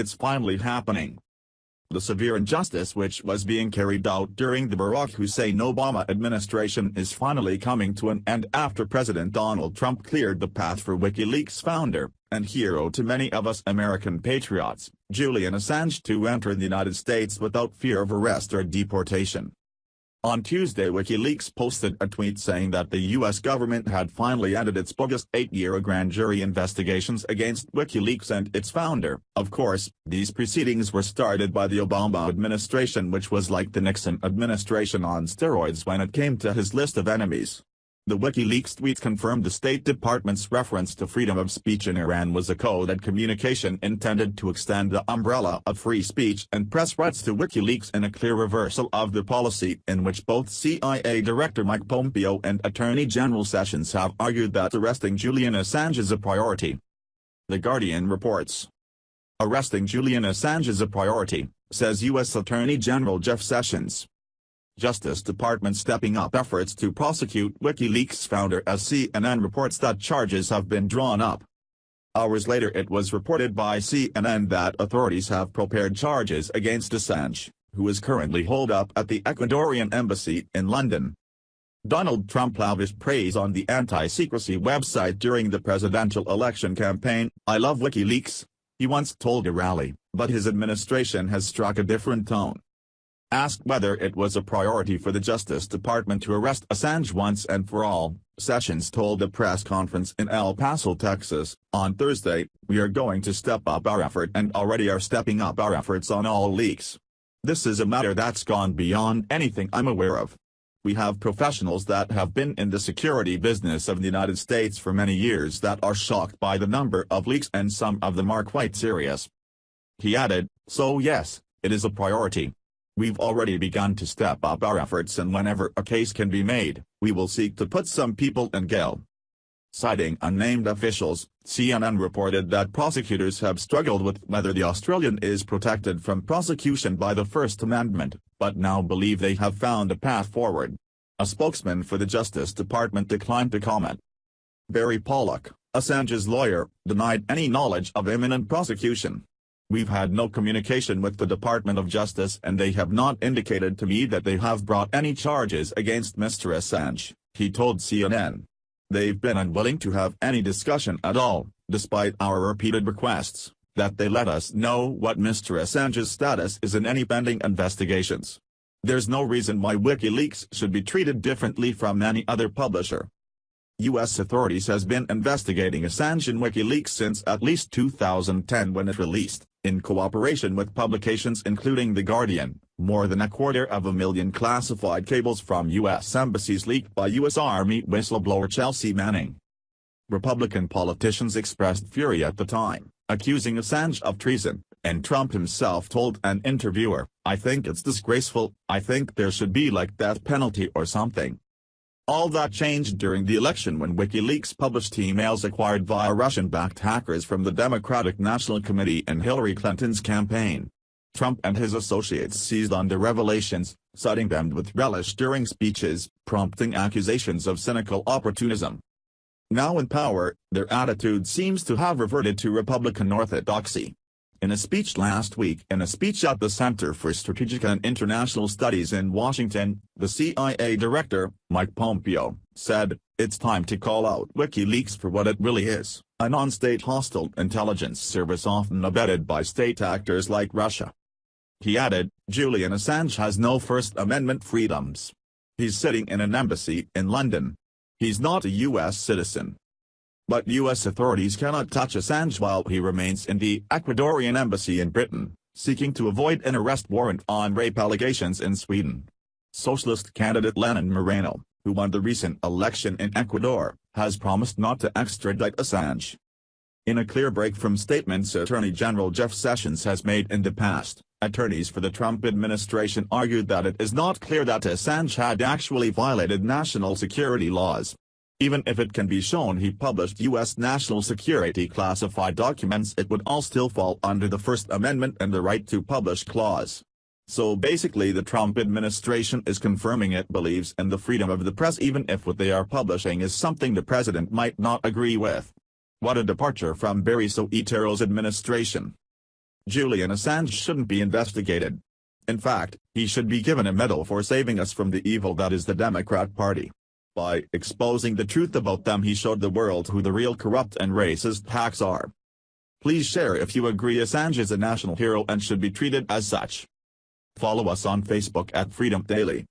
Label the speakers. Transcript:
Speaker 1: it's finally happening. The severe injustice which was being carried out during the Barack Hussein Obama administration is finally coming to an end after President Donald Trump cleared the path for WikiLeaks founder, and hero to many of us American patriots, Julian Assange to enter the United States without fear of arrest or deportation. On Tuesday, WikiLeaks posted a tweet saying that the U.S. government had finally ended its bogus 8-year grand jury investigations against WikiLeaks and its founder. Of course, these proceedings were started by the Obama administration, which was like the Nixon administration on steroids when it came to his list of enemies. The WikiLeaks tweet confirmed the State Department's reference to freedom of speech in Iran was a coded communication intended to extend the umbrella of free speech and press rights to WikiLeaks in a clear reversal of the policy in which both CIA Director Mike Pompeo and Attorney General Sessions have argued that arresting Julian Assange is a priority. The Guardian reports. Arresting Julian Assange is a priority, says U.S. Attorney General Jeff Sessions. Justice Department stepping up efforts to prosecute WikiLeaks founder as CNN reports that charges have been drawn up. Hours later it was reported by CNN that authorities have prepared charges against Assange, who is currently holed up at the Ecuadorian embassy in London. Donald Trump lavished praise on the anti-secrecy website during the presidential election campaign. "I love WikiLeaks," he once told a rally, but his administration has struck a different tone. Asked whether it was a priority for the Justice Department to arrest Assange once and for all, Sessions told a press conference in El Paso, Texas, on Thursday, "We are going to step up our effort and already are stepping up our efforts on all leaks. This is a matter that's gone beyond anything I'm aware of. We have professionals that have been in the security business of the United States for many years that are shocked by the number of leaks and some of them are quite serious." He added, "So yes, it is a priority. We've already begun to step up our efforts and whenever a case can be made, we will seek to put some people in jail." Citing unnamed officials, CNN reported that prosecutors have struggled with whether the Australian is protected from prosecution by the First Amendment, but now believe they have found a path forward. A spokesman for the Justice Department declined to comment. Barry Pollock, Assange's lawyer, denied any knowledge of imminent prosecution. "We've had no communication with the Department of Justice and they have not indicated to me that they have brought any charges against Mr. Assange," he told CNN. "They've been unwilling to have any discussion at all, despite our repeated requests, that they let us know what Mr. Assange's status is in any pending investigations. There's no reason why WikiLeaks should be treated differently from any other publisher." U.S. authorities has been investigating Assange and WikiLeaks since at least 2010 when it released, in cooperation with publications including The Guardian, more than 250,000 classified cables from U.S. embassies leaked by U.S. Army whistleblower Chelsea Manning. Republican politicians expressed fury at the time, accusing Assange of treason, and Trump himself told an interviewer, "I think it's disgraceful, I think there should be like death penalty or something." All that changed during the election when WikiLeaks published emails acquired via Russian-backed hackers from the Democratic National Committee in Hillary Clinton's campaign. Trump and his associates seized on the revelations, citing them with relish during speeches, prompting accusations of cynical opportunism. Now in power, their attitude seems to have reverted to Republican orthodoxy. In a speech last week at the Center for Strategic and International Studies in Washington, the CIA Director, Mike Pompeo, said, "It's time to call out WikiLeaks for what it really is, a non-state hostile intelligence service often abetted by state actors like Russia." He added, "Julian Assange has no First Amendment freedoms. He's sitting in an embassy in London. He's not a U.S. citizen. But U.S. authorities cannot touch Assange while he remains in the Ecuadorian embassy in Britain, seeking to avoid an arrest warrant on rape allegations in Sweden." Socialist candidate Lenin Moreno, who won the recent election in Ecuador, has promised not to extradite Assange. In a clear break from statements Attorney General Jeff Sessions has made in the past, attorneys for the Trump administration argued that it is not clear that Assange had actually violated national security laws. Even if it can be shown he published U.S. national security classified documents, it would all still fall under the First Amendment and the right to publish clause. So basically the Trump administration is confirming it believes in the freedom of the press even if what they are publishing is something the president might not agree with. What a departure from Barry Soetero's administration. Julian Assange shouldn't be investigated. In fact, he should be given a medal for saving us from the evil that is the Democrat Party. By exposing the truth about them, he showed the world who the real corrupt and racist hacks are. Please share if you agree Assange is a national hero and should be treated as such. Follow us on Facebook at Freedom Daily.